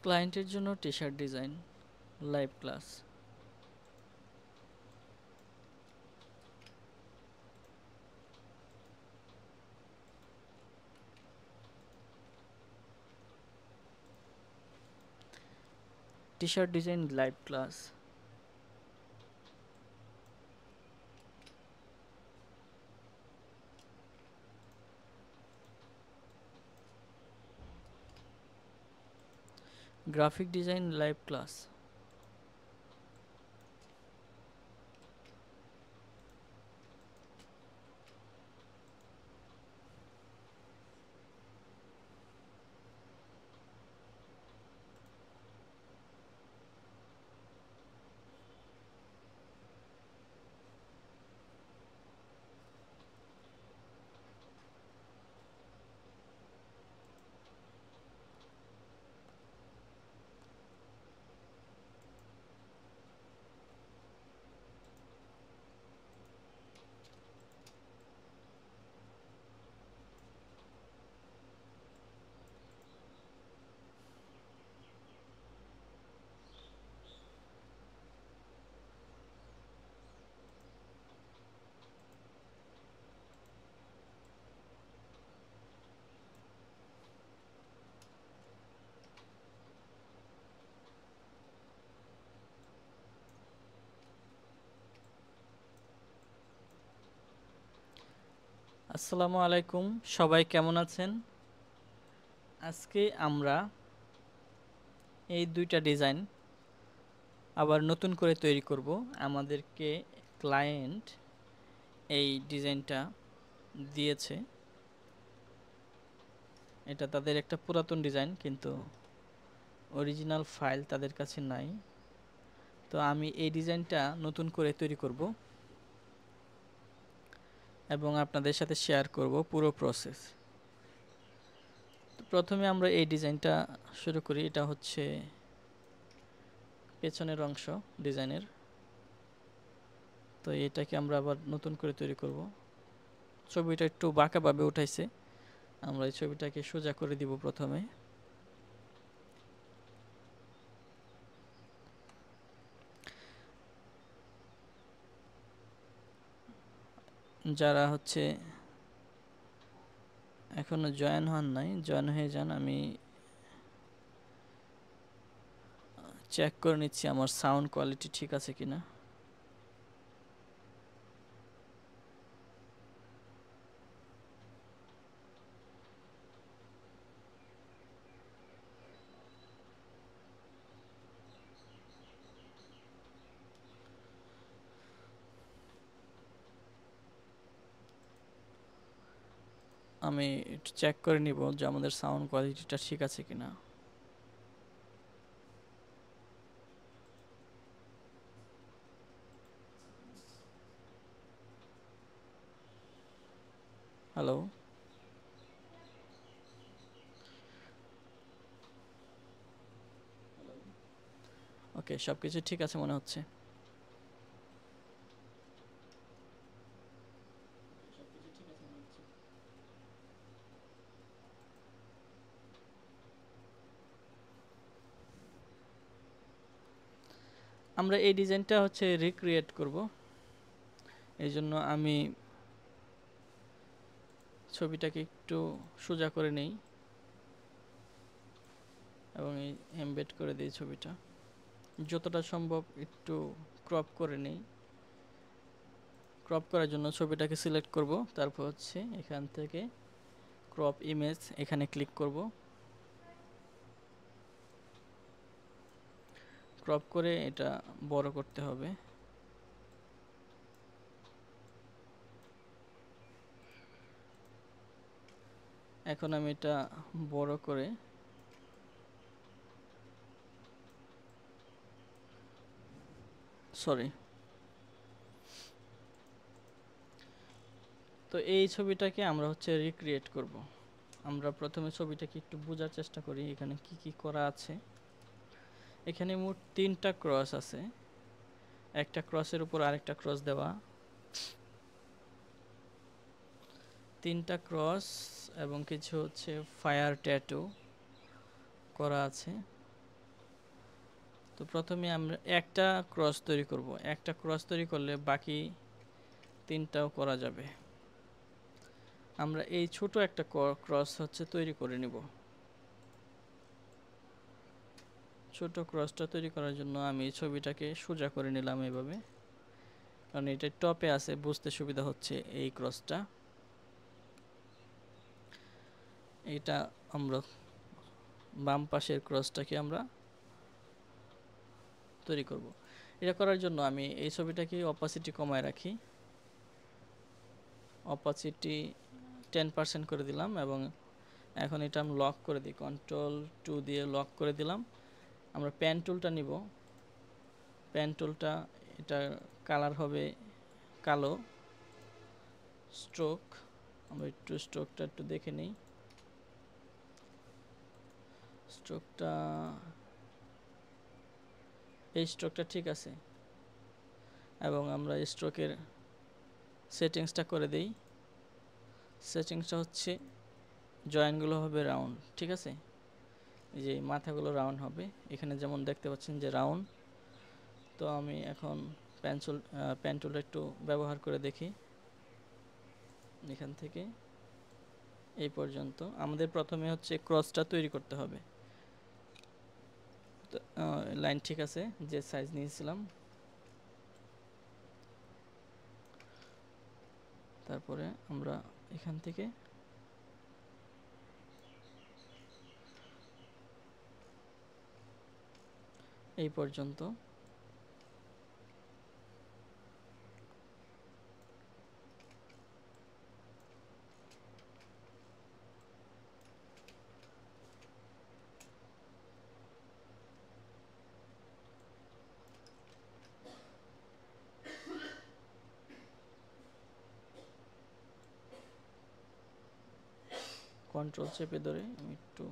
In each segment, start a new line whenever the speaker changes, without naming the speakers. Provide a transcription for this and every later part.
ক্লায়েন্টের জন্য T shirt design live class. T shirt design live class. Graphic design live class. আসসালামু আলাইকুম, সবাই কেমন আছেন? আজকে আমরা এই দুইটা ডিজাইন আবার নতুন করে তৈরি করব। আমাদেরকে ক্লায়েন্ট এই ডিজাইনটা দিয়েছে। এটা তাদের একটা পুরাতন ডিজাইন, কিন্তু অরিজিনাল ফাইল তাদের কাছে নাই। তো আমি এই ডিজাইনটা নতুন করে তৈরি করব এবং আপনাদের সাথে শেয়ার করব পুরো প্রসেস। তো প্রথমে আমরা এই ডিজাইনটা শুরু করি। এটা হচ্ছে পেছনের অংশ ডিজাইনের। তো এটাকে আমরা আবার নতুন করে তৈরি করব। ছবিটা একটু বাঁকাভাবে উঠাইছে, আমরা এই ছবিটাকে সোজা করে দিব প্রথমে। যারা হচ্ছে এখনো জয়েন হন নাই, জয়েন হয়ে যান। আমি চেক করে নিচ্ছি আমার সাউন্ড কোয়ালিটি ঠিক আছে কিনা। আমি একটু চেক করে নিব যে আমাদের সাউন্ড কোয়ালিটিটা ঠিক আছে কিনা। হ্যালো, ওকে, সব কিছু ঠিক আছে মনে হচ্ছে। আমরা এই ডিজাইনটা হচ্ছে রিক্রিয়েট করব। এই জন্য আমি ছবিটাকে একটু সোজা করে নেই এবং এই এমবেড করে দিই ছবিটা। যতটা সম্ভব একটু ক্রপ করে নেই। ক্রপ করার জন্য ছবিটাকে সিলেক্ট করব, তারপর হচ্ছে এখান থেকে ক্রপ ইমেজ এখানে ক্লিক করব। ক্রপ করে এটা বড় করতে হবে। এখন আমি এটা বড় করে সরি। তো এই ছবিটাকে আমরা হচ্ছে রিক্রিয়েট করব। আমরা প্রথমে ছবিটাকে একটু বোঝার চেষ্টা করি এখানে কি কি করা আছে। এখানে মোট 3টা ক্রস আছে, একটা ক্রসের উপর আরেকটা ক্রস দেওয়া, 3টা ক্রস এবং কিছু হচ্ছে ফায়ার ট্যাটু করা আছে। তো প্রথমে আমরা একটা ক্রস তৈরি করব। একটা ক্রস তৈরি করলে বাকি তিনটাও করা যাবে। আমরা এই ছোট একটা ক্রস হচ্ছে তৈরি করে নিব। ছোট ক্রসটা তৈরি করার জন্য আমি ছবিটাকে সোজা করে নিলাম এভাবে, কারণ এটা টপে আছে, বুঝতে সুবিধা হচ্ছে এই ক্রসটা। এটা আমরা বাম পাশের ক্রসটাকে আমরা তৈরি করব। এটা করার জন্য আমি এই ছবিটাকে অপাসিটি কমায় রাখি, অপাসিটি 10% করে দিলাম, এবং এখন এটা আমি লক করে দিই, Ctrl+2 দিয়ে লক করে দিলাম। আমরা পেন টুলটা নিব, পেন টুলটা এটা কালার হবে কালো, স্ট্রোক আমরা একটু স্ট্রোকটা একটু দেখে নিই। স্ট্রোকটা, এই স্ট্রোকটা ঠিক আছে, এবং আমরা স্ট্রোকের সেটিংসটা করে দেই। সেটিংসটা হচ্ছে জয়েন্টগুলো হবে রাউন্ড, ঠিক আছে, এই যে মাথাগুলো রাউন্ড হবে, এখানে যেমন দেখতে পাচ্ছেন যে রাউন্ড। তো আমি এখন পেন টুলটা একটু ব্যবহার করে দেখি। এখান থেকে এই পর্যন্ত আমাদের প্রথমে হচ্ছে ক্রসটা তৈরি করতে হবে। তো লাইন ঠিক আছে, যে সাইজ নিয়েছিলাম। তারপরে আমরা এখান থেকে এই পর্যন্ত কন্ট্রোল চেপে ধরে আমি একটু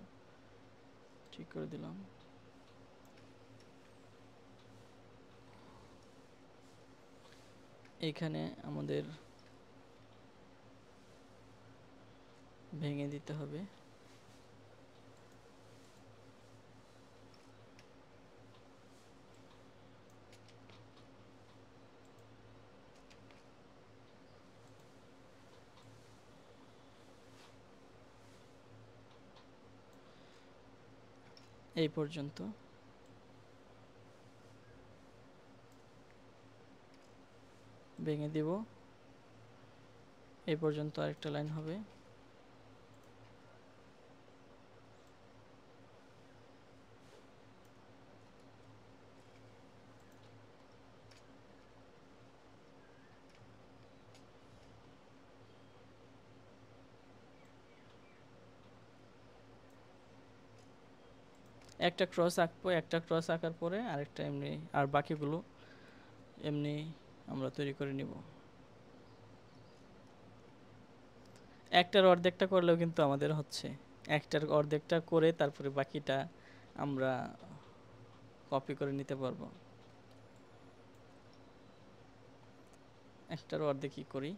ঠিক করে দিলাম। এখানে আমাদের ভেঙে দিতে হবে। এই পর্যন্ত ভেঙে দিব, এই পর্যন্ত আরেকটা লাইন হবে। একটা ক্রস আঁকবো, একটা ক্রস আঁকার পরে আরেকটা এমনি, আর বাকিগুলো এমনি আমরা তৈরি করে নিব। একটার অর্ধেকটা করলেও কিন্তু আমাদের হচ্ছে, একটার অর্ধেকটা করে তারপরে বাকিটা আমরা কপি করে নিতে পারবো। একটার অর্ধেকই করি।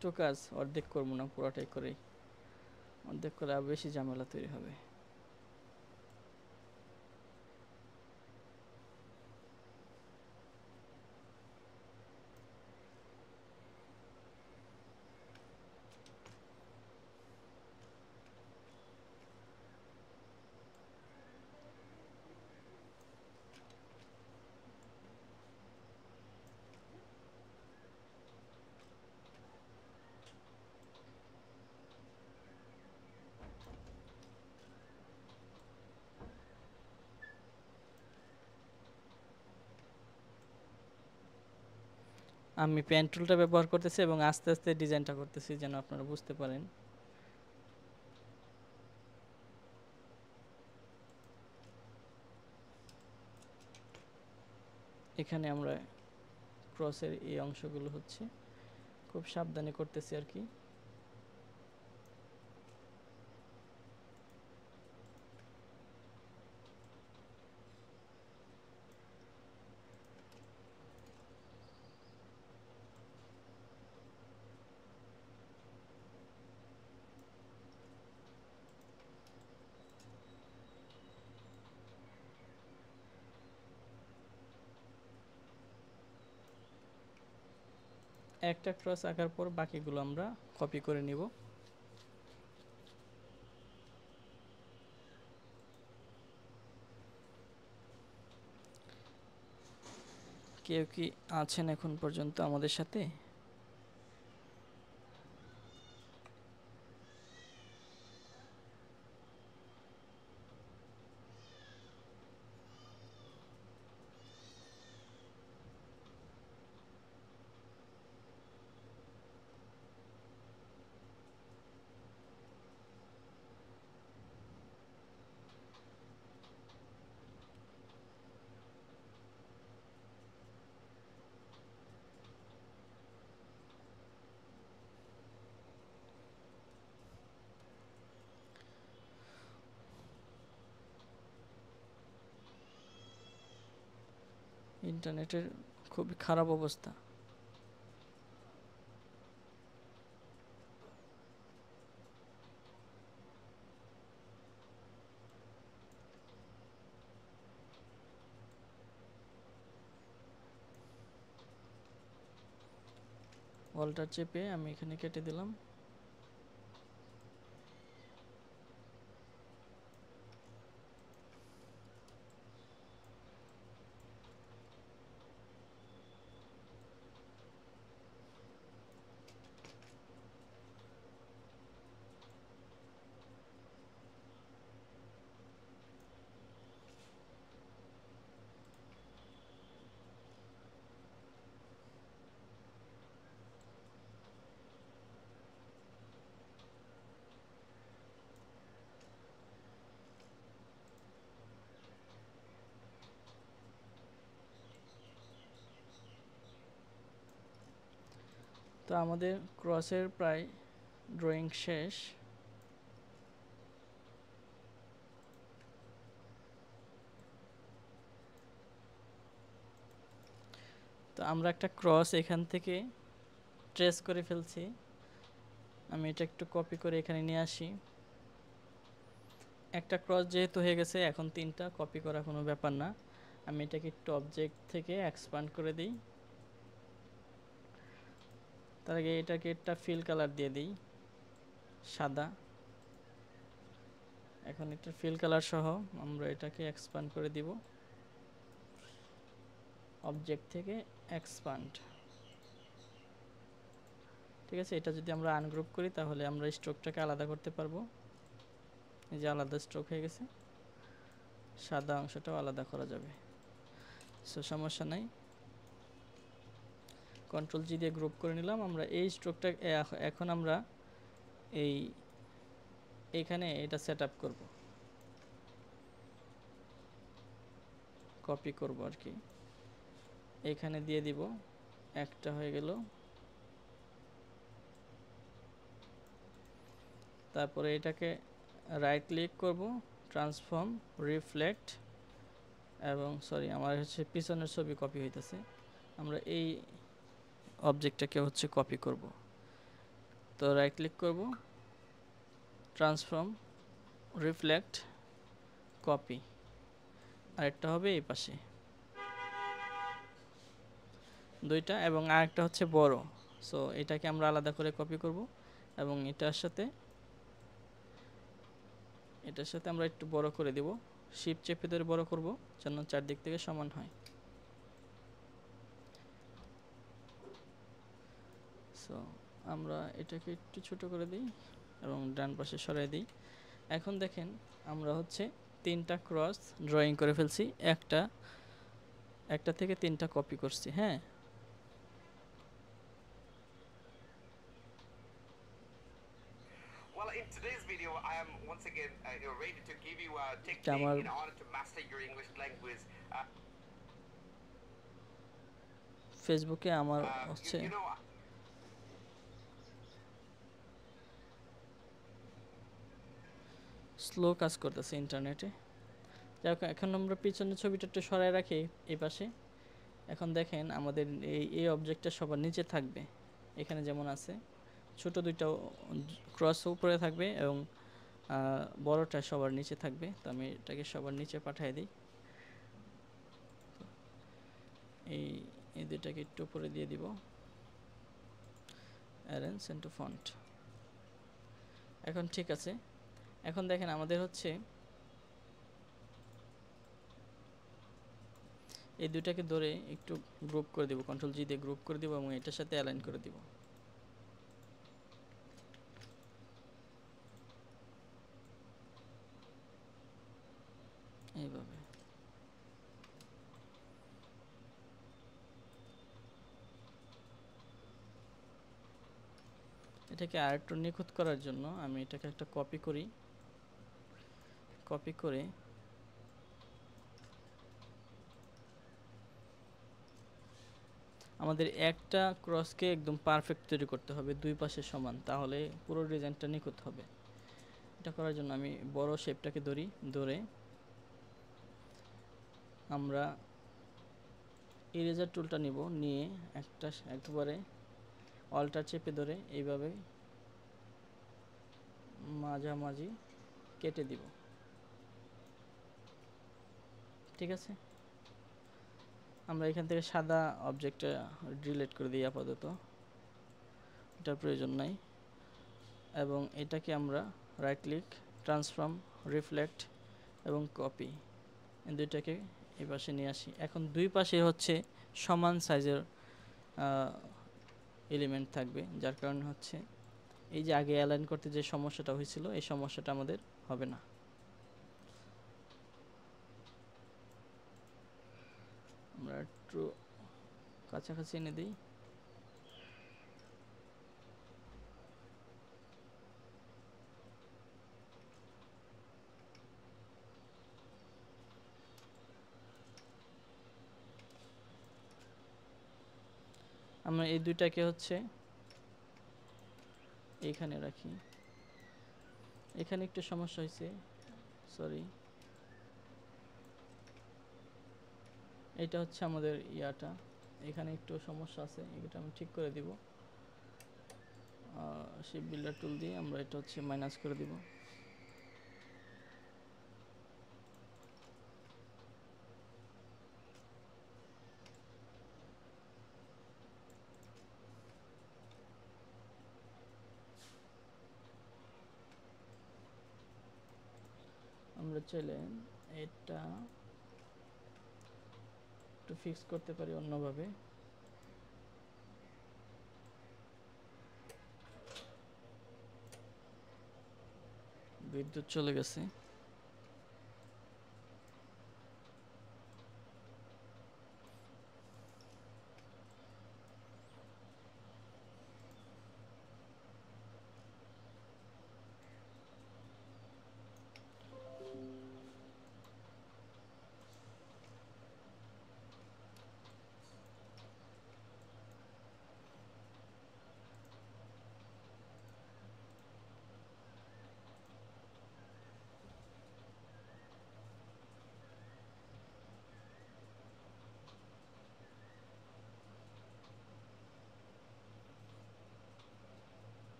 একটু কাজ অর্ধেক করবো না, পুরোটাই করি, অর্ধেক করে আরো বেশি ঝামেলা তৈরি হবে। আমি পেন টুলটা ব্যবহার করতেছি এবং আস্তে আস্তে ডিজাইনটা করতেছি যেন আপনারা বুঝতে পারেন। এখানে আমরা ক্রসের এই অংশগুলো হচ্ছে খুব সাবধানে করতেছি আর কি। একটা ক্রস আঁকার পর বাকিগুলো আমরা কপি করে নিব। কেউ কি আছেন এখন পর্যন্ত আমাদের সাথে? ইন্টারনেটের খুবই খারাপ অবস্থা। অল্টার চেপে আমি এখানে কেটে দিলাম। তো আমাদের ক্রসের প্রায় ড্রয়িং শেষ। তো আমরা একটা ক্রস এখান থেকে ট্রেস করে ফেলছি। আমি এটা একটু কপি করে এখানে নিয়ে আসি। একটা ক্রস যেহেতু হয়ে গেছে, এখন তিনটা কপি করা কোনো ব্যাপার না। আমি এটাকে একটু অবজেক্ট থেকে এক্সপান্ড করে দিই। তার আগে এটাকে একটা ফিল কালার দিয়ে দিই, সাদা। এখন এটা ফিল কালার সহ আমরা এটাকে এক্সপান্ড করে দিব, অবজেক্ট থেকে এক্সপান্ড। ঠিক আছে, এটা যদি আমরা আনগ্রুপ করি তাহলে আমরা স্ট্রোকটাকে আলাদা করতে পারবো। এই যে আলাদা স্ট্রোক হয়ে গেছে, সাদা অংশটাও আলাদা করা যাবে। সো সমস্যা নাই, কন্ট্রোল জি দিয়ে গ্রুপ করে নিলাম। আমরা এই স্ট্রোকটা এখন আমরা এইখানে এটা সেট আপ করবো, কপি করব আর কি। এখানে দিয়ে দিব, একটা হয়ে গেল। তারপরে এটাকে রাইট ক্লিক করব, ট্রান্সফর্ম, রিফ্লেক্ট, এবং সরি আমার হচ্ছে পিছনের ছবি কপি হইতেছে। আমরা এই অবজেক্টটাকে হচ্ছে কপি করব। তো রাইট ক্লিক করব, ট্রান্সফর্ম, রিফ্লেক্ট, কপি। আরেকটা হবে এই পাশে দুইটা, এবং আরেকটা হচ্ছে বড়। সো এটাকে আমরা আলাদা করে কপি করব এবং এটার সাথে আমরা একটু বড় করে দেব। শিফট চেপে ধরে বড় করব যেন চারদিক থেকে সমান হয়। সো আমরা এটাকে একটু ছোট করে দিই এবং ডান পাশে সরাই দিই। এখন দেখেন আমরা হচ্ছে তিনটা ক্রস ড্রয়িং করে ফেলছি, একটা থেকে তিনটা কপি করছি। হ্যাঁ,
Well, in today's video, I am once again ready to give you a
আমার
technique in order to master your English language.
ফেসবুকে আমার
You,
হচ্ছে
you know,
স্লো কাজ করতেছে ইন্টারনেটে। যাই হোক, এখন আমরা পিছনের ছবিটা একটু সরাই রাখি এই পাশে। এখন দেখেন আমাদের এই অবজেক্টটা সবার নিচে থাকবে, এখানে যেমন আছে ছোট দুইটা ক্রস উপরে থাকবে এবং বড়টা সবার নিচে থাকবে। তো আমি এটাকে সবার নিচে পাঠিয়ে দিই। এই এই দুইটাকে একটু উপরে দিয়ে দিব, অ্যারেঞ্জ ইনটু ফন্ট। এখন ঠিক আছে। এখন দেখেন আমাদের হচ্ছে এই দুইটাকে ধরে একটু গ্রুপ করে দিব, কন্ট্রোল জি দিয়ে গ্রুপ করে দিব এবং এটার সাথে অ্যালাইন করে দিব। এইভাবে এটাকে আরেকটু নিখুঁত করার জন্য আমি এটাকে একটা কপি করি। কপি করে আমাদের একটা ক্রসকে একদম পারফেক্ট তৈরি করতে হবে, দুই পাশে সমান, তাহলে পুরো ডিজাইনটা নিখুঁত হবে। এটা করার জন্য আমি বড় শেপটাকে ধরে আমরা ইরেজার টুলটা নিব, নিয়ে একবারে অল্টার চেপে ধরে এইভাবে মাঝামাঝি কেটে দিব। ঠিক আছে, আমরা এখান থেকে সাদা অবজেক্টটা ডিলিট করে দিই আপাতত, এটার প্রয়োজন নাই। এবং এটাকে আমরা রাইট ক্লিক, ট্রান্সফর্ম, রিফ্লেক্ট এবং কপি, এই দুইটাকে এই পাশে নিয়ে আসি। এখন দুই পাশে হচ্ছে সমান সাইজের এলিমেন্ট থাকবে, যার কারণে হচ্ছে এই যে আগে অ্যালাইন করতে যে সমস্যাটা হয়েছিল এই সমস্যাটা আমাদের হবে না। আমরা একটু কাছাকাছি এনে দিই। আমরা এই দুইটাকে হচ্ছে এইখানে রাখি। এখানে একটু সমস্যা হয়েছে, সরি। এটা হচ্ছে আমাদের ইয়াটা, এখানে একটু সমস্যা আছে, এটা আমি ঠিক করে দিব। শেপ বিল্ডার টুল দিয়ে আমরা এটা হচ্ছে মাইনাস করে দিব। আমরা চাইলে এটা একটু ফিক্স করতে পারি অন্যভাবে। বিদ্যুৎ চলে গেছে।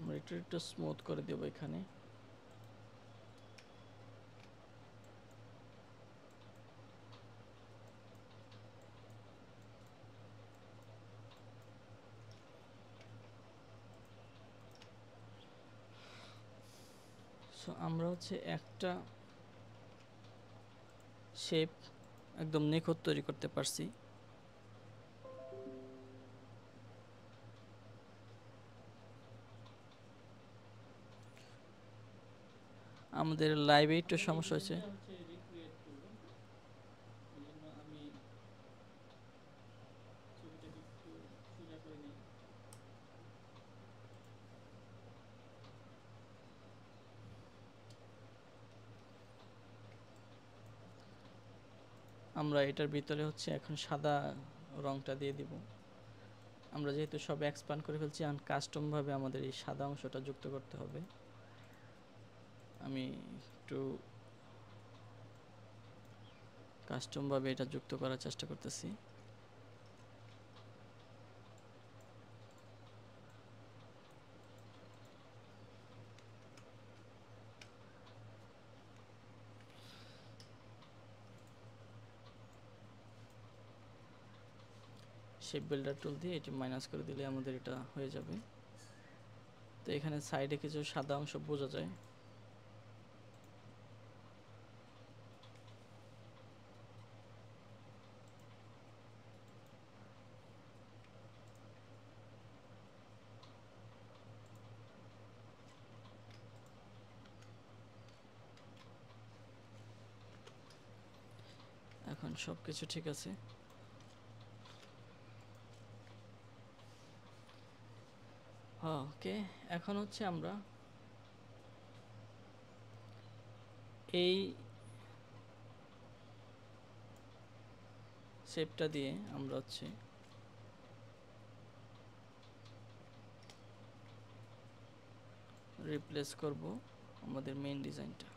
আমরা এটা একটু স্মুথ করে দেব এখানে। সো আমরা হচ্ছে একটা শেপ একদম নিখুঁত তৈরি করতে পারছি। আমাদের লাইভে একটু সমস্যা হয়েছে। আমরা এটার ভিতরে হচ্ছে এখন সাদা রংটা দিয়ে দিব। আমরা যেহেতু সব এক্সপ্যান্ড করে ফেলছি, এখন কাস্টমভাবে আমাদের এই সাদা অংশটা যুক্ত করতে হবে। আমি একটু কাস্টমভাবে এটা যুক্ত করার চেষ্টা করতেছি। শেপ বিল্ডার টুল দিয়ে এটি মাইনাস করে দিলে আমাদের এটা হয়ে যাবে। তো এখানে সাইডে কিছু সাদা অংশ বোঝা যায়। এখন সব কিছু ঠিক আছে। ওকে, এখন হচ্ছে আমরা এই শেপটা দিয়ে আমরা হচ্ছে রিপ্লেস করব আমাদের মেইন ডিজাইনটা।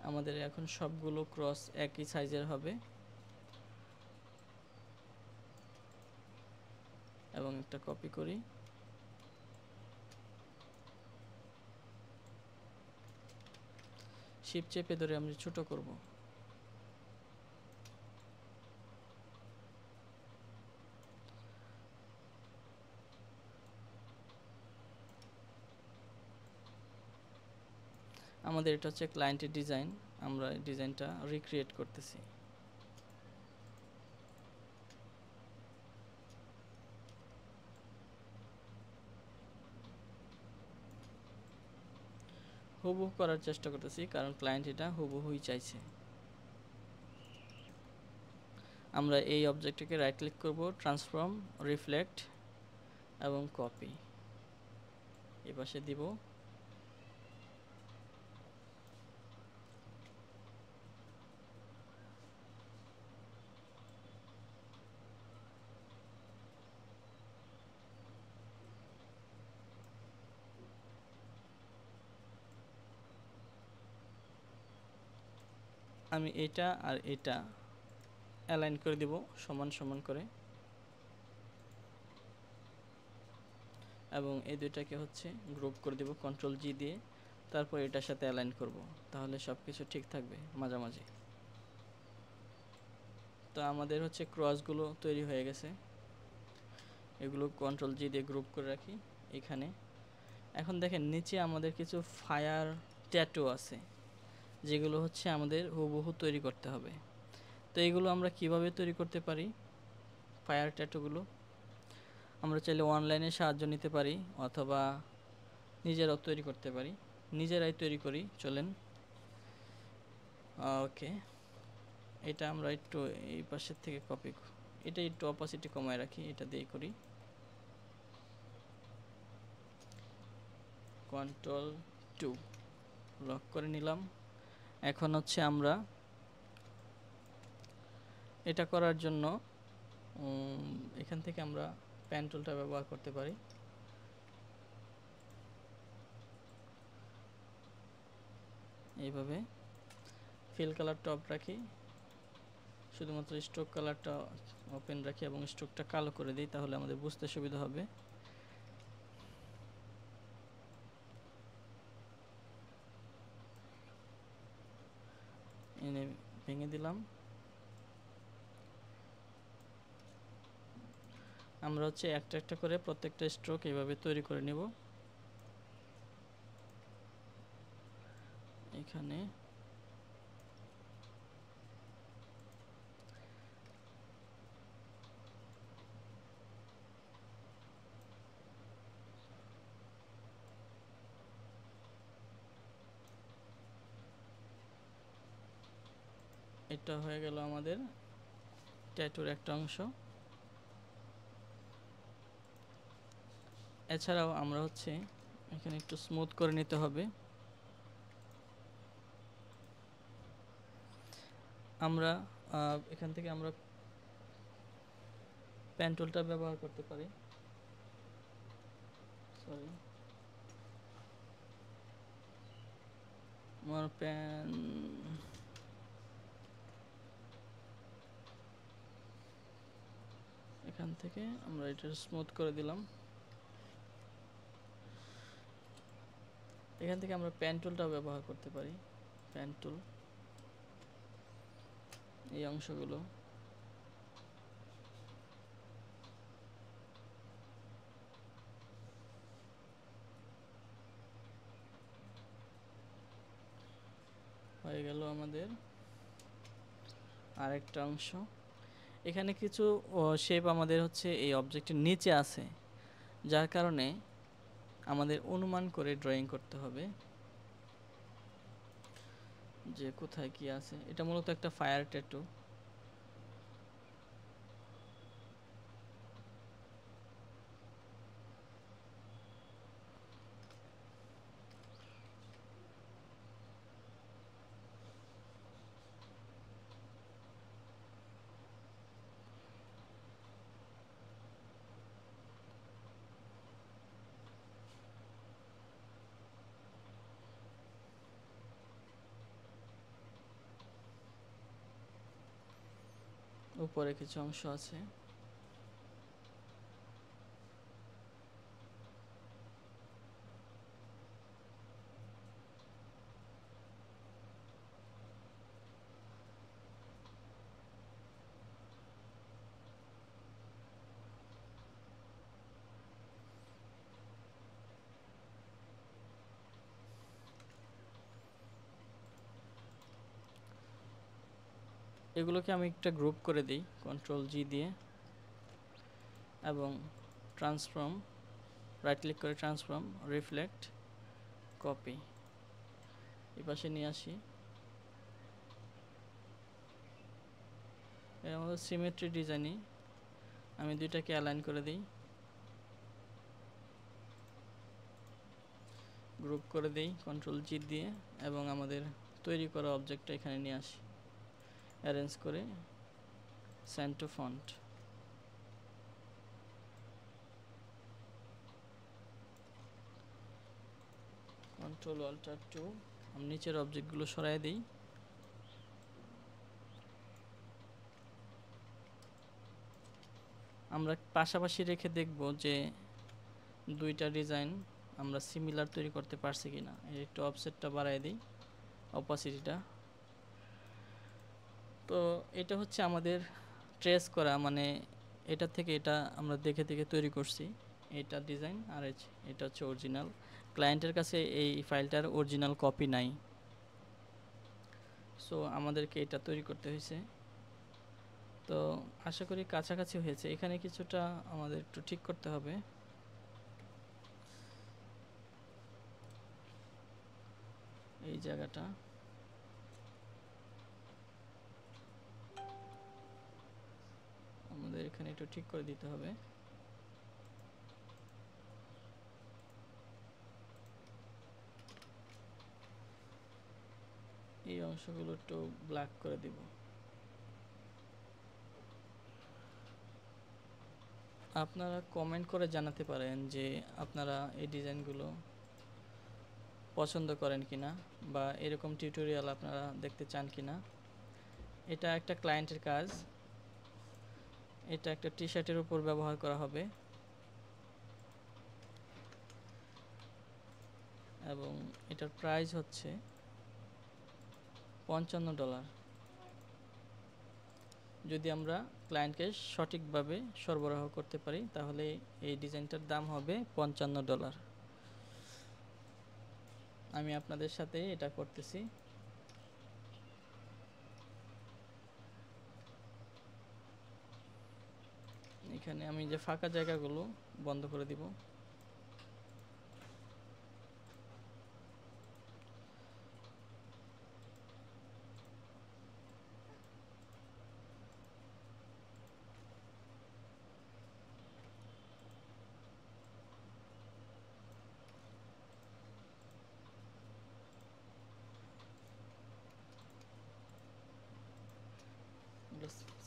আমাদের এখন সবগুলো ক্রস একই সাইজের হবে এবং একটা কপি করি। শিফট চেপে ধরে আমরা ছোট করব। আমাদের এটা হচ্ছে ক্লায়েন্টের ডিজাইন, আমরা ডিজাইনটা রিক্রিয়েট করতেছি। হুবহু করার চেষ্টা করতেছি কারণ ক্লায়েন্ট এটা হুবহুই চাইছে। আমরা এই অবজেক্টটিকে রাইট ক্লিক করব, ট্রান্সফর্ম, রিফ্লেক্ট এবং কপি এই পাশে দিব। আমি এটা আর এটা অ্যালাইন করে দিব সমান সমান করে, এবং এই দুইটাকে হচ্ছে গ্রুপ করে দিব কন্ট্রোল জি দিয়ে। তারপর এটার সাথে অ্যালাইন করব, তাহলে সব কিছু ঠিক থাকবে মাঝামাঝি। তো আমাদের হচ্ছে ক্রসগুলো তৈরি হয়ে গেছে, এগুলো কন্ট্রোল জি দিয়ে গ্রুপ করে রাখি এখানে। এখন দেখেন নিচে আমাদের কিছু ফায়ার ট্যাটু আছে যেগুলো হচ্ছে আমাদের হুবহু তৈরি করতে হবে। তো এগুলো আমরা কিভাবে তৈরি করতে পারি? ফায়ার ট্যাটুগুলো আমরা চাইলে অনলাইনে সাহায্য নিতে পারি অথবা নিজেরাও তৈরি করতে পারি। নিজেরাই তৈরি করি, চলেন। ওকে, এটা আমরা একটু এই পাশের থেকে কপি, এটা একটু অপাসিটি কমায় রাখি, এটা দিয়ে করি। কন্ট্রোল টু লক করে নিলাম। এখন হচ্ছে আমরা এটা করার জন্য এখান থেকে আমরা প্যান টুলটা ব্যবহার করতে পারি। এইভাবে ফিল কালারটা অফ রাখি, শুধুমাত্র স্ট্রোক কালারটা ওপেন রাখি এবং স্ট্রোকটা কালো করে দিই, তাহলে আমাদের বুঝতে সুবিধা হবে। এনে ভেঙে দিলাম। আমরা হচ্ছে একটা একটা করে প্রত্যেকটা স্ট্রোক এইভাবে তৈরি করে নেব। এখানে এটা হয়ে গেল আমাদের ট্যাটুর একটা অংশ। এছাড়াও আমরা হচ্ছে এখানে একটু স্মুথ করে নিতে হবে। আমরা এখান থেকে আমরা পেন টুলটা ব্যবহার করতে পারি। সরি, আমার পেন এখান থেকে আমরা এটা স্মুথ করে দিলাম। এখান থেকে আমরা পেন টুলটা ব্যবহার করতে পারি। পেন টুল, এই অংশগুলো হয়ে গেল আমাদের আরেকটা অংশ। এখানে কিছু শেপ আমাদের হচ্ছে এই অবজেক্টের নিচে আছে, যার কারণে আমাদের অনুমান করে ড্রয়িং করতে হবে যে কোথায় কি আছে। এটা মূলত একটা ফায়ার ট্যাটু। উপরে কিছু অংশ আছে। এগুলোকে আমি একটা গ্রুপ করে দিই কন্ট্রোল জি দিয়ে, এবং ট্রান্সফর্ম, রাইট ক্লিক করে ট্রান্সফর্ম, রিফ্লেক্ট, কপি, এই পাশে নিয়ে আসি। এর আমাদের সিমেট্রি ডিজাইনে আমি দুইটাকে অ্যালাইন করে দিই, গ্রুপ করে দিই কন্ট্রোল জি দিয়ে, এবং আমাদের তৈরি করা অবজেক্টটা এখানে নিয়ে আসি, অ্যারেঞ্জ করে send to front. Control alter two, আমি নিচের অবজেক্টগুলো সরাই দিই। আমরা পাশাপাশি রেখে দেখব যে দুইটা ডিজাইন আমরা সিমিলার তৈরি করতে পারছি কিনা। একটু অফসেটটা বাড়াই দিই, অপাসিটিটা। তো এটা হচ্ছে আমাদের ট্রেস করা, মানে এটা থেকে এটা আমরা দেখে দেখে তৈরি করছি। এটা ডিজাইন, আর এটা হচ্ছে অরিজিনাল। ক্লায়েন্টের কাছে এই ফাইলটার অরিজিনাল কপি নাই, সো আমাদেরকে এটা তৈরি করতে হয়েছে। তো আশা করি কাছাকাছি হয়েছে। এখানে কিছুটা আমাদের একটু ঠিক করতে হবে। এই জায়গাটা আমাদের এখানে একটু ঠিক করে দিতে হবে। এই অংশগুলো একটু ব্ল্যাক করে দিব। আপনারা কমেন্ট করে জানাতে পারেন যে আপনারা এই ডিজাইনগুলো পছন্দ করেন কিনা, বা এরকম টিউটোরিয়াল আপনারা দেখতে চান কিনা। এটা একটা ক্লায়েন্টের কাজ, এটা একটা টি শার্টের উপর ব্যবহার করা হবে, এবং এটার প্রাইস হচ্ছে $55। যদি আমরা ক্লায়েন্টকে সঠিকভাবে সরবরাহ করতে পারি তাহলে এই ডিজাইনটার দাম হবে $55। আমি আপনাদের সাথে এটা করতেছি। এখানে আমি যে ফাঁকা জায়গাগুলো বন্ধ করে দিব।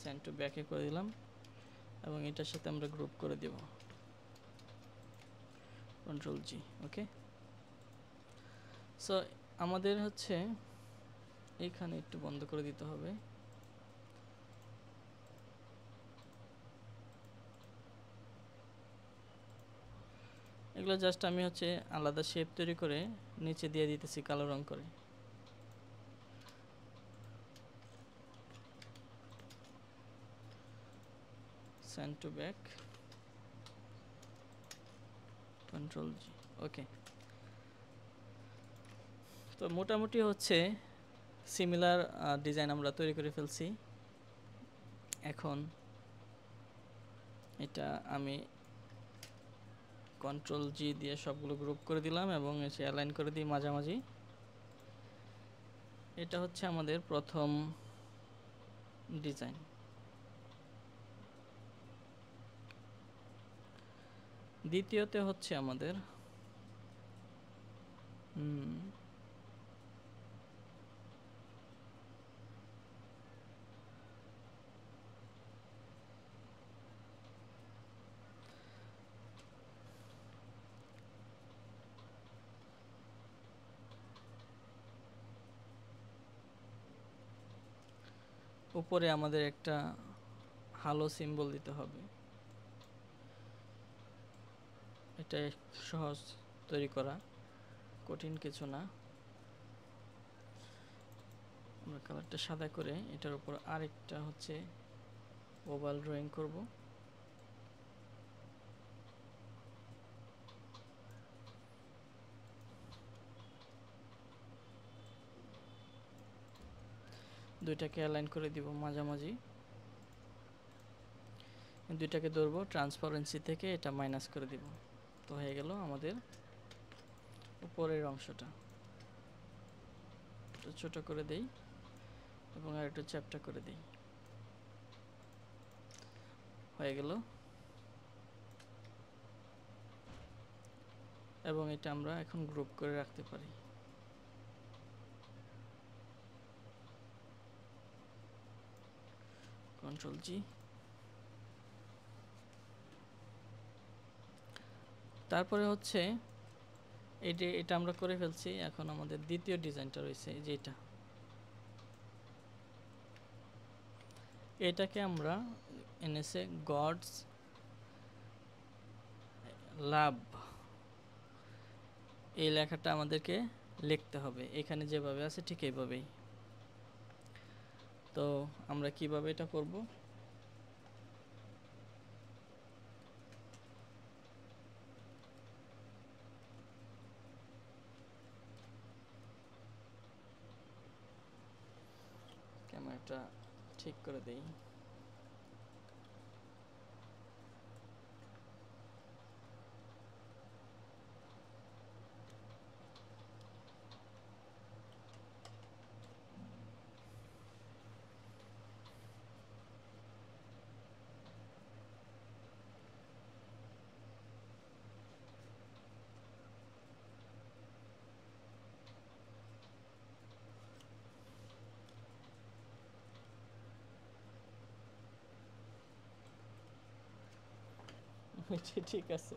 সেন্ড টু ব্যাকে করে দিলাম এবং এটার সাথে আমরা গ্রুপ করে দেব কন্ট্রোল জি। ওকে, সো আমাদের হচ্ছে এইখানে একটু বন্ধ করে দিতে হবে। এগুলো জাস্ট আমি হচ্ছে আলাদা শেপ তৈরি করে নিচে দিয়ে দিতেছি কালো রং করে। Send to back control G. Okay, তো মোটামুটি হচ্ছে সিমিলার ডিজাইন আমরা তৈরি করে ফেলছি। এখন এটা আমি কন্ট্রোল জি দিয়ে সবগুলো গ্রুপ করে দিলাম এবং এসে অ্যালাইন করে দিই মাঝামাঝি। এটা হচ্ছে আমাদের প্রথম ডিজাইন। দ্বিতীয়তে হচ্ছে আমাদের উপরে আমাদের একটা হালো সিম্বল দিতে হবে। এটা সহজ তৈরি করা, কঠিন কিছু না। আমরা কালারটা সাদা করে এটার উপর আরেকটা হচ্ছে ওভাল ড্রয়িং করব। দুইটাকে অ্যালাইন করে দিব মাঝামাঝি। দুইটাকে ধরবো, ট্রান্সপারেন্সি থেকে এটা মাইনাস করে দিব। তো হয়ে গেল আমাদের উপরের অংশটা। ছোট করে দেই এবং আর একটু চ্যাপ্টা করে দেই। হয়ে গেল, এবং এটা আমরা এখন গ্রুপ করে রাখতে পারি। কন্ট্রোল জি। তারপরে হচ্ছে এটা আমরা করে ফেলছি। এখন আমাদের দ্বিতীয় ডিজাইনটা রয়েছে যেটা, এটাকে আমরা এনেছে গডস লাভ, এই লেখাটা আমাদেরকে লিখতে হবে এখানে যেভাবে আছে ঠিক এইভাবেই। তো আমরা কিভাবে এটা করব? ক্যামেরাটা ঠিক করে দেই। ঠিক আছে।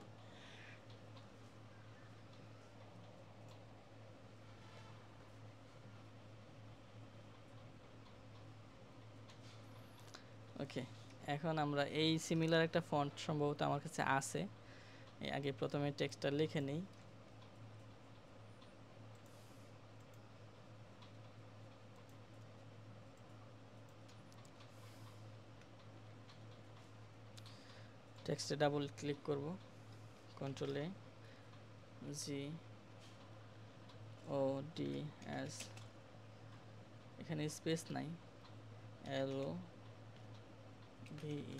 ওকে, এখন আমরা এই সিমিলার একটা ফন্ট সম্ভবত আমার কাছে আছে। আগে প্রথমে টেক্সটটা লিখে নেই। টেক্সটে ডাবল ক্লিক করব, কন্ট্রোল এ, জি ও ডি এস, এখানে স্পেস নাই, এল ও ভি ই,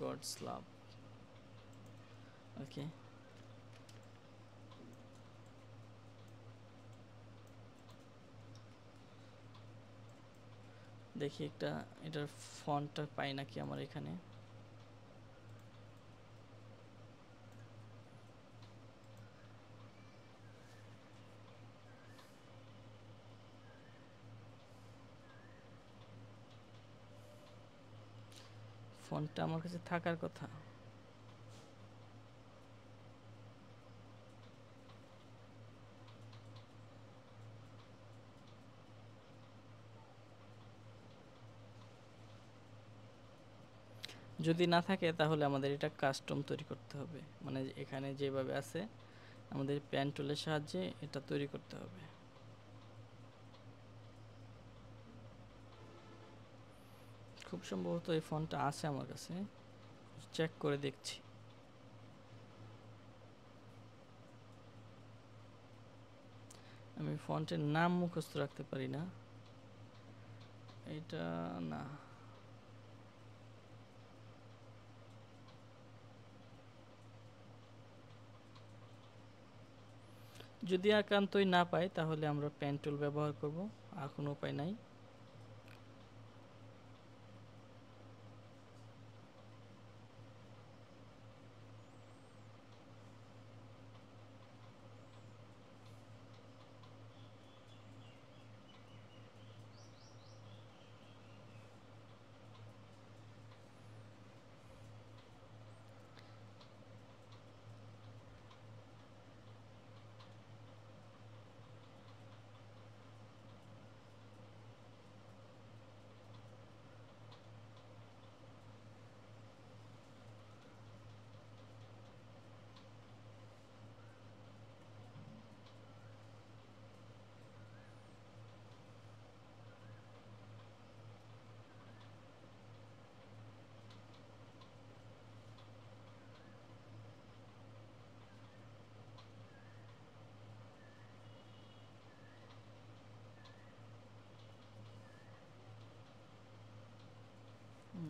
গডস লাভ। ওকে, দেখি একটা এটার ফন্টটা পাই নাকি আমার এখানে। ফন্টটা আমার কাছে থাকার কথা। যদি না থাকে তাহলে আমাদের এটা কাস্টম তৈরি করতে হবে, মানে এখানে যেভাবে আছে আমাদের পেন টুলের সাহায্যে এটা তৈরি করতে হবে। খুব সম্ভবত এই ফন্টটা আছে আমার কাছে, চেক করে দেখছি। আমি ফন্টের নাম মুখস্থ রাখতে পারি না, এটা না। যদি একান্তই না পাই তাহলে আমরা পেন টুল ব্যবহার করব, আর কোনো উপায় নাই।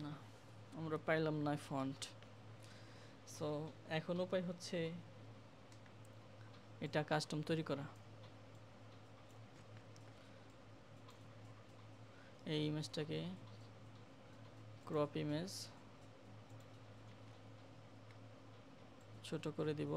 না, আমরা পাইলাম না ফন্ট। সো এখন উপায় হচ্ছে এটা কাস্টম তৈরি করা। এই ইমেজটাকে ক্রপ ইমেজ ছোট করে দিব,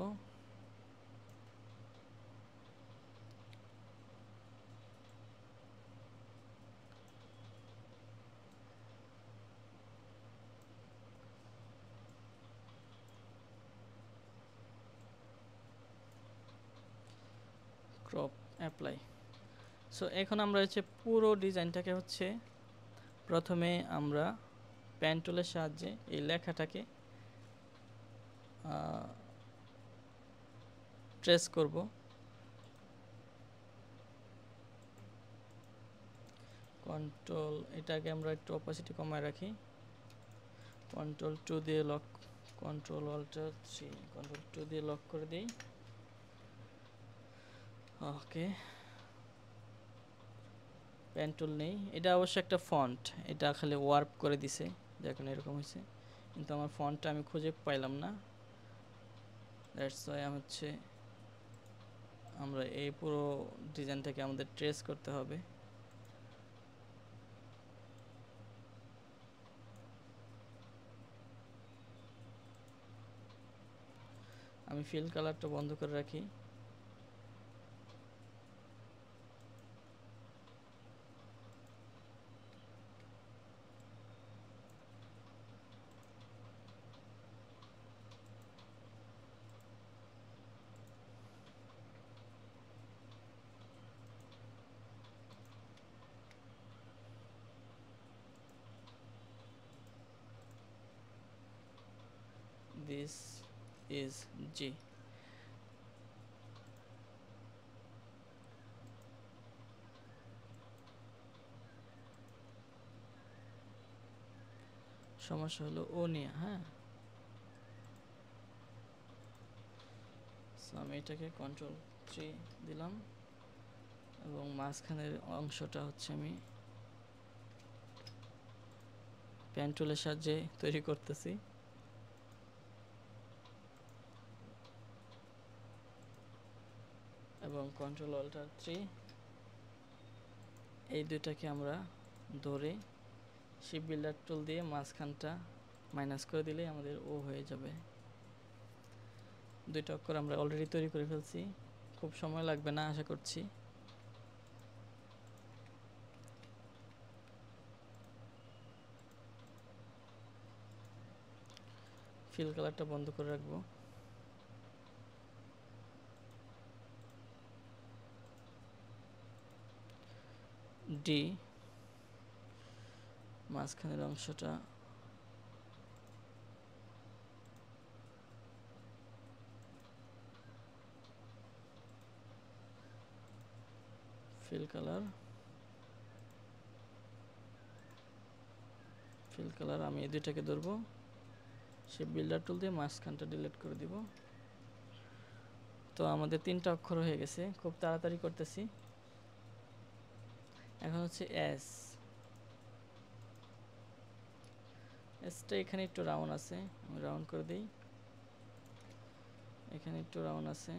ক্রপ অ্যাপ্লাই। সো এখন আমরা হচ্ছে পুরো ডিজাইনটাকে হচ্ছে প্রথমে আমরা পেন টুলের সাহায্যে এই লেখাটাকে ট্রেস করব। কন্ট্রোল, এটাকে আমরা একটু অপাসিটি কমায় রাখি, কন্ট্রোল 2 দিয়ে লক, কন্ট্রোল অল্টার 3, কন্ট্রোল 2 দিয়ে লক করে দিই। ওকে, পেন টুল নেই, এটা অবশ্য একটা ফন্ট, এটা খালি ওয়ার্প করে দিছে দেখুন এরকম হয়েছে, কিন্তু আমার ফন্টটা আমি খুঁজে পাইলাম না। দ্যাটস ওয়াই হচ্ছে আমরা এই পুরো ডিজাইনটাকে আমাদের ট্রেস করতে হবে। আমি ফিল কালারটা বন্ধ করে রাখি। দিস ইজ জি। সমস্যা হলো ও নিয়ে, হ্যাঁ। সো আমি এটাকে কন্ট্রোল 3 দিলাম এবং মাঝখানের অংশটা হচ্ছে আমি পেন টুলের সাহায্যে তৈরি করতেছি। এবং কন্ট্রোল অল্টার 3 এই দুইটাকে আমরা ধরে শিপ বিল্ডার টুল দিয়ে মাঝখানটা মাইনাস করে দিলেই আমাদের ও হয়ে যাবে। দুইটা অক্ষর আমরা অলরেডি তৈরি করে ফেলছি, খুব সময় লাগবে না আশা করছি। ফিল কালারটা বন্ধ করে রাখবো। ডি মাঝখানের অংশটা ফিল কালার, ফিল কালার আমি এই দুইটাকে ধরবো, সে বিল্ডার টুল দিয়ে মাঝখানটা ডিলিট করে দিব। তো আমাদের 3টা অক্ষর হয়ে গেছে, খুব তাড়াতাড়ি করতেছি। এখন হচ্ছে এস, এসটা এখানে একটু রাউন্ড আছে, আমি রাউন্ড করে দিই। এখানে একটু রাউন্ড আছে,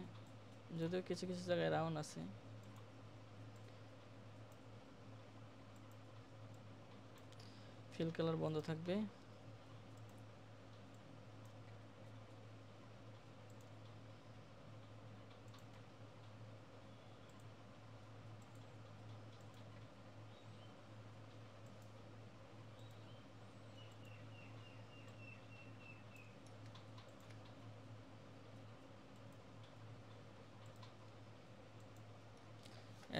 যদিও কিছু কিছু জায়গায় রাউন্ড আছে। ফিল কালার বন্ধ থাকবে।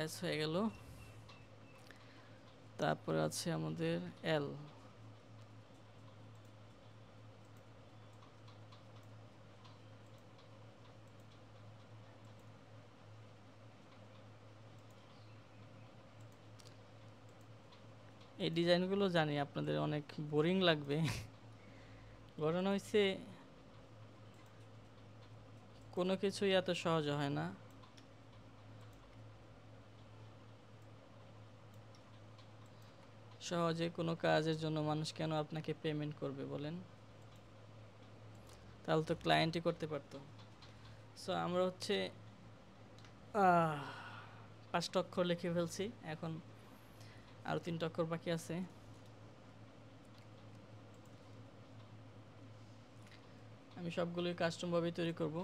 এস হয়ে গেল। তারপরে আছে আমাদের এল, এই ডিজাইনগুলো জানি আপনাদের অনেক বোরিং লাগবে। ঘটনা হয়েছে কোনো কিছুই এত সহজ হয় না। সহজে কোনো কাজের জন্য মানুষ কেন আপনাকে পেমেন্ট করবে বলেন? তাহলে তো ক্লায়েন্টই করতে পারতো। সো আমরা হচ্ছে 5টা অক্ষর লিখে ফেলছি, এখন আরও 3টা অক্ষর বাকি আছে। আমি সবগুলোই কাস্টমভাবেই তৈরি করব।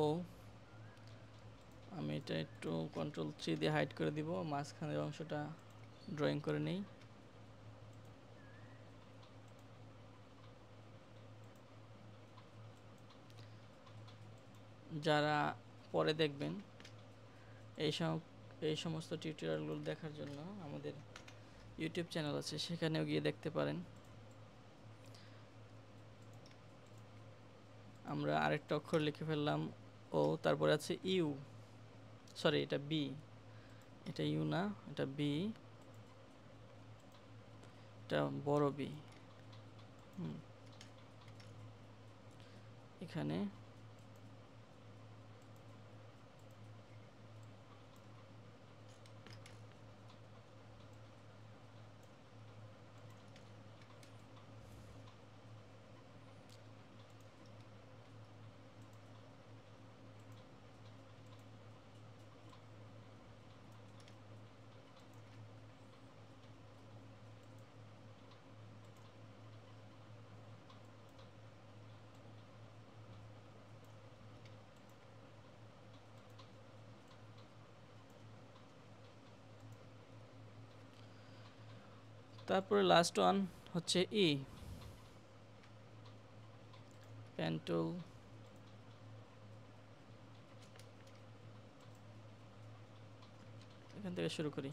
ও আমি এটা একটু Ctrl+3 দিয়ে হাইড করে দিব, মাঝখানের অংশটা ড্রয়িং করে নেই। যারা পরে দেখবেন এই সমস্ত টিউটোরিয়ালগুলো দেখার জন্য আমাদের ইউটিউব চ্যানেল আছে, সেখানেও গিয়ে দেখতে পারেন। আমরা আরেকটা অক্ষর লিখে ফেললাম ও, তারপরে আছে ইউ, সরি এটা বি, এটা ইউ না, এটা বি, এটা বড় বি। এখানে তারপরে লাস্ট ওয়ান হচ্ছে ই, পেন টুল, এখান থেকে শুরু করি।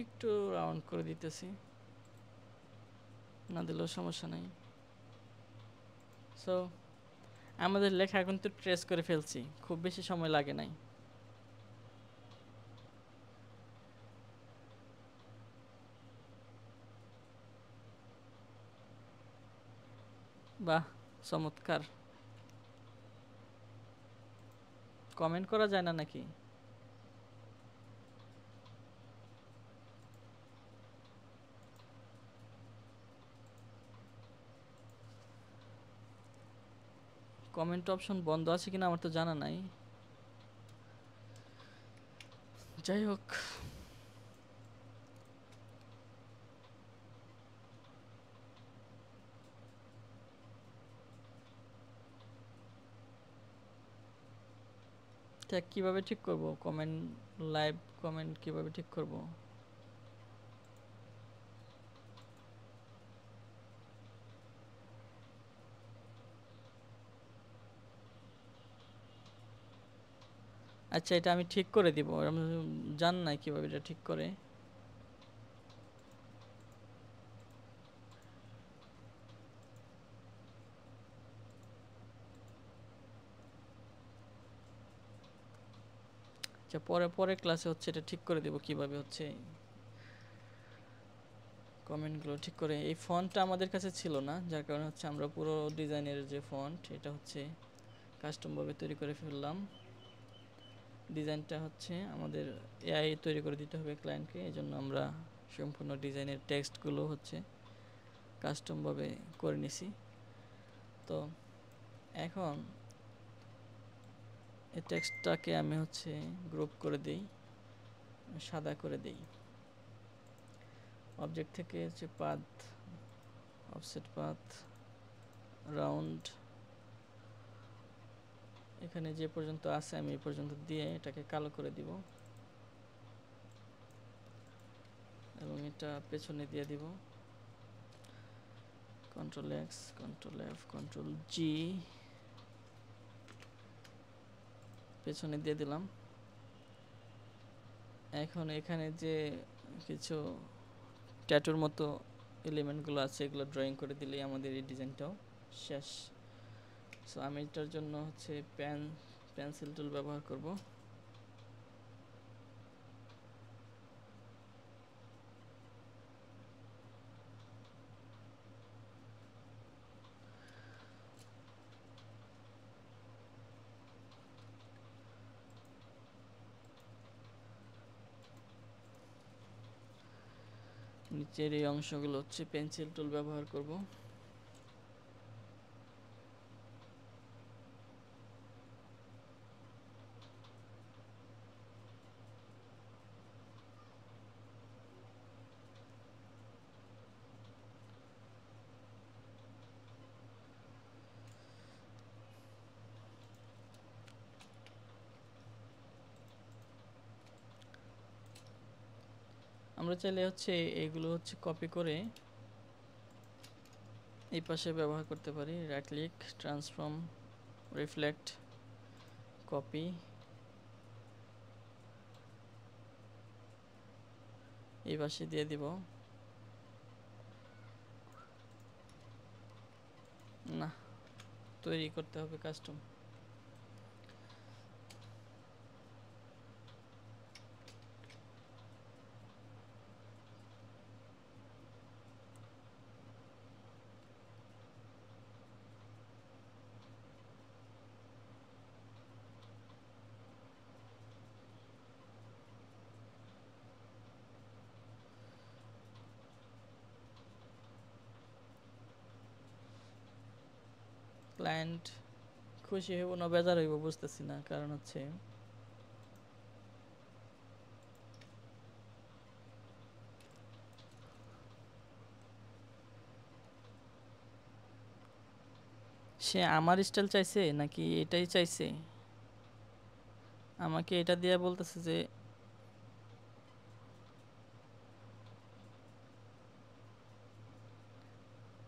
একটু রাউন্ড করে দিতেছি, না দিলেও সমস্যা নাই। সো আমাদের লেখা এখন তো ট্রেস করে ফেলছি, খুব বেশি সময় লাগে নাই। বাহ, চমৎকার। কমেন্ট করা যায় না নাকি? কমেন্ট অপশন বন্ধ আছে কিনা আমার তো জানা নাই। যাই হোক, ট্যাগ কিভাবে ঠিক করব? কমেন্ট, লাইভ কমেন্ট কিভাবে ঠিক করব? আচ্ছা, এটা আমি ঠিক করে দিব। আমি জান নাই কিভাবে এটা ঠিক করে। আচ্ছা, পরে পরে ক্লাসে হচ্ছে এটা ঠিক করে দেব কিভাবে হচ্ছে কমেন্টগুলো ঠিক করে। এই ফন্টটা আমাদের কাছে ছিল না, যার কারণে হচ্ছে আমরা পুরো ডিজাইনের যে ফন্ট এটা হচ্ছে কাস্টমভাবে তৈরি করে ফেললাম। ডিজাইনটা হচ্ছে আমাদের এআই তৈরি করে দিতে হবে ক্লায়েন্টকে, এই জন্য আমরা সম্পূর্ণ ডিজাইনের টেক্সটগুলো হচ্ছে কাস্টমভাবে করে নিছি। তো এখন এই টেক্সটটাকে আমি হচ্ছে গ্রুপ করে দিই, সাদা করে দিই। অবজেক্ট থেকে হচ্ছে পাথ, অফসেট পাথ, রাউন্ড, এখানে যে পর্যন্ত আছে আমি এই পর্যন্ত দিয়ে এটাকে কালো করে দিব এবং এটা পেছনে দিয়ে দিব। Control x, control F, control জি, পেছনে দিয়ে দিলাম। এখন এখানে যে কিছু ট্যাটুর মতো এলিমেন্টগুলো আছে এগুলো ড্রয়িং করে দিলেই আমাদের এই ডিজাইনটাও শেষ। সো আমি এটার জন্য হচ্ছে পেন্সিল টুল ব্যবহার করব। নিচের এই অংশগুলো হচ্ছে পেন্সিল টুল ব্যবহার করব। আমরা চাইলে হচ্ছে এগুলো হচ্ছে কপি করে এই পাশে ব্যবহার করতে পারি। Right click, transform, reflect, copy, এই পাশে দিয়ে দিব। না, তৈরি করতে হবে কাস্টম। ক্লায়েন্ট খুশি হইব না বেজার হইব বুঝতেছি না, কারণ হচ্ছে সে আমার স্টাইল চাইছে নাকি এটাই চাইছে। আমাকে এটা দিয়ে বলতেছে যে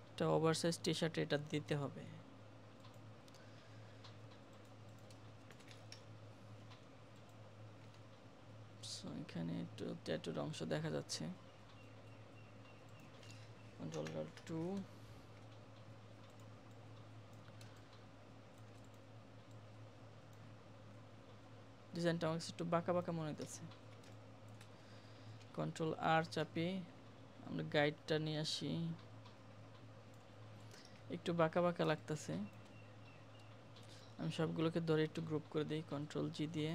একটা ওভারসাইজ টি শার্ট এটা দিতে হবে। সো এখানে একটু ট্যাটুর অংশ দেখা যাচ্ছে। Ctrl+2 ডিজাইনটা আমার কাছে একটু বাঁকা বাঁকা মনে হইতেছে। Ctrl+R চাপি আমরা গাইডটা নিয়ে আসি, একটু বাঁকা বাঁকা লাগতেছে। আমি সবগুলোকে ধরে একটু গ্রুপ করে দিই Ctrl+G দিয়ে।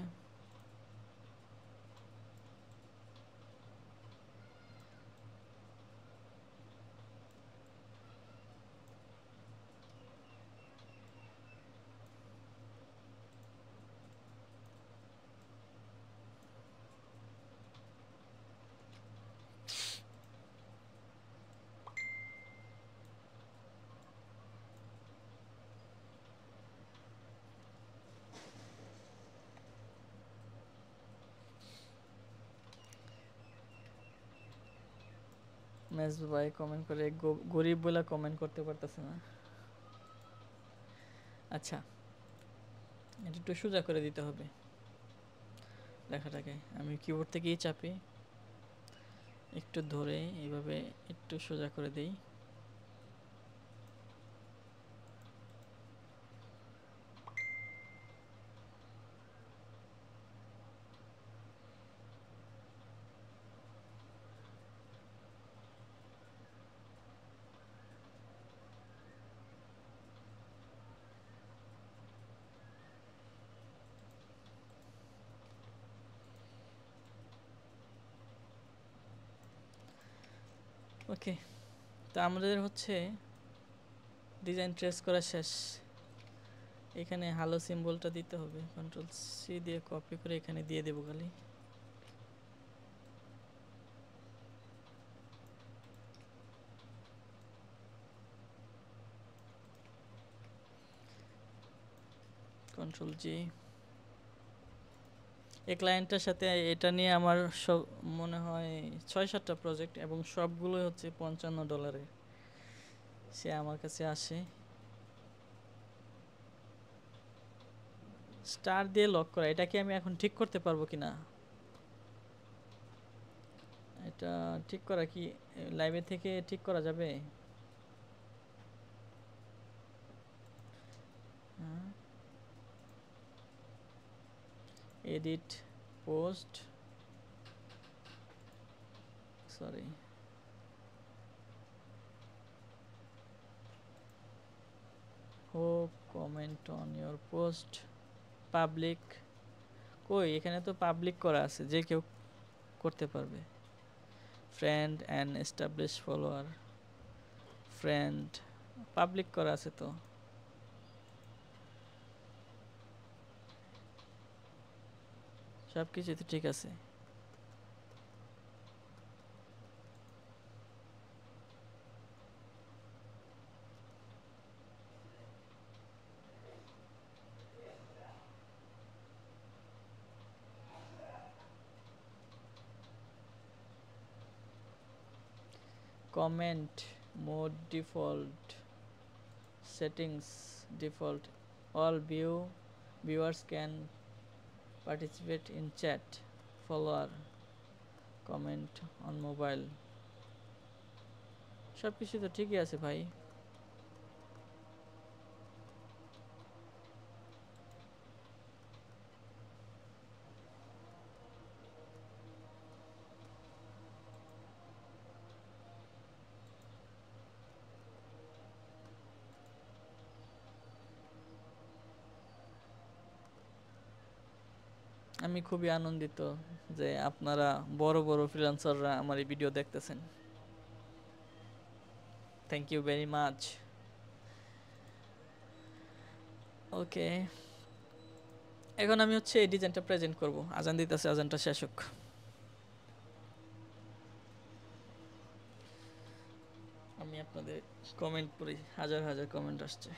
মেজ ভাই কমেন্ট করে গরিব বলে কমেন্ট করতে পারতেছে না। আচ্ছা, এটা একটু সোজা করে দিতে হবে লেখাটাকে। আমি কিবোর্ড থেকেই চাপি, একটু ধরে এইভাবে একটু সোজা করে দেই। ওকে, তো আমাদের হচ্ছে ডিজাইন ট্রেস করা শেষ। এখানে হ্যালো সিম্বলটা দিতে হবে, Ctrl+C দিয়ে কপি করে এখানে দিয়ে দেবো খালি। Ctrl+G। এই ক্লায়েন্টের সাথে এটা নিয়ে আমার সব মনে হয় 6-7টা প্রজেক্ট, এবং সবগুলোই হচ্ছে $55। সে আমার কাছে আসে। স্টার দিয়ে লক করা, এটা কি আমি এখন ঠিক করতে পারবো কিনা? এটা ঠিক করা কি লাইভে থেকে ঠিক করা যাবে? এডিট পোস্ট, সরি, হো comment on your post, public. কই, এখানে তো পাবলিক করা আছে, যে কেউ করতে পারবে। Friend and establish follower, friend, public করা আছে তো। সব কিছু তো ঠিক আছে। Comment mode default, settings default, all viewers can participate in chat, follower, comment on mobile, সব কিছু তো ঠিকই আছে ভাই। আমি খুবই আনন্দিত যে আপনারা বড় বড় ফ্রিল্যান্সাররা আমার এই ভিডিও দেখতেছেন। Thank you very much. Okay, এখন আমি হচ্ছে এই ডিজাইনটা প্রেজেন্ট করব। আজান দিতেছে, আজানটা শেষ হোক। আমি আপনাদের কমেন্ট পড়ি, হাজার হাজার কমেন্ট আসছে।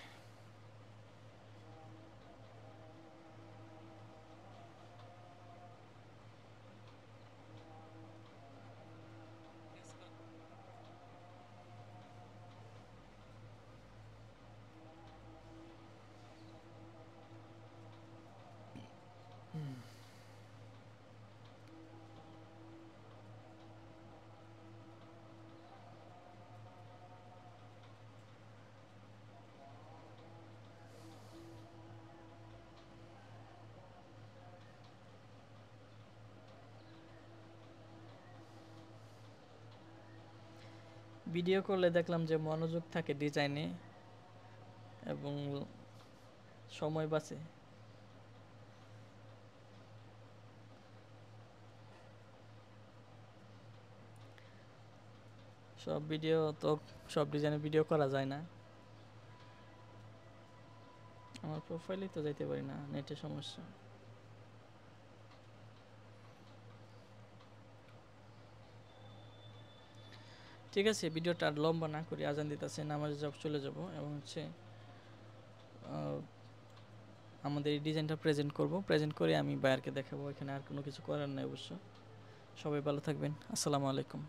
ভিডিও করলে দেখলাম যে মনোযোগ থাকে ডিজাইনে এবং সময় বাঁচে। সব ভিডিও তো সব ডিজাইনের ভিডিও করা যায় না। আমার প্রোফাইলেই তো যাইতে পারি না, নেটের সমস্যা। ঠিক আছে, ভিডিওটা আর লম্বা না করি, আজান দিতেছে, নামাজে চলে যাব এবং হচ্ছে আমাদের এই ডিজাইনটা প্রেজেন্ট করে আমি বায়ারকে দেখাবো। এখানে আর কোনো কিছু করার নাই অবশ্য। সবাই ভালো থাকবেন। আসসালামু আলাইকুম।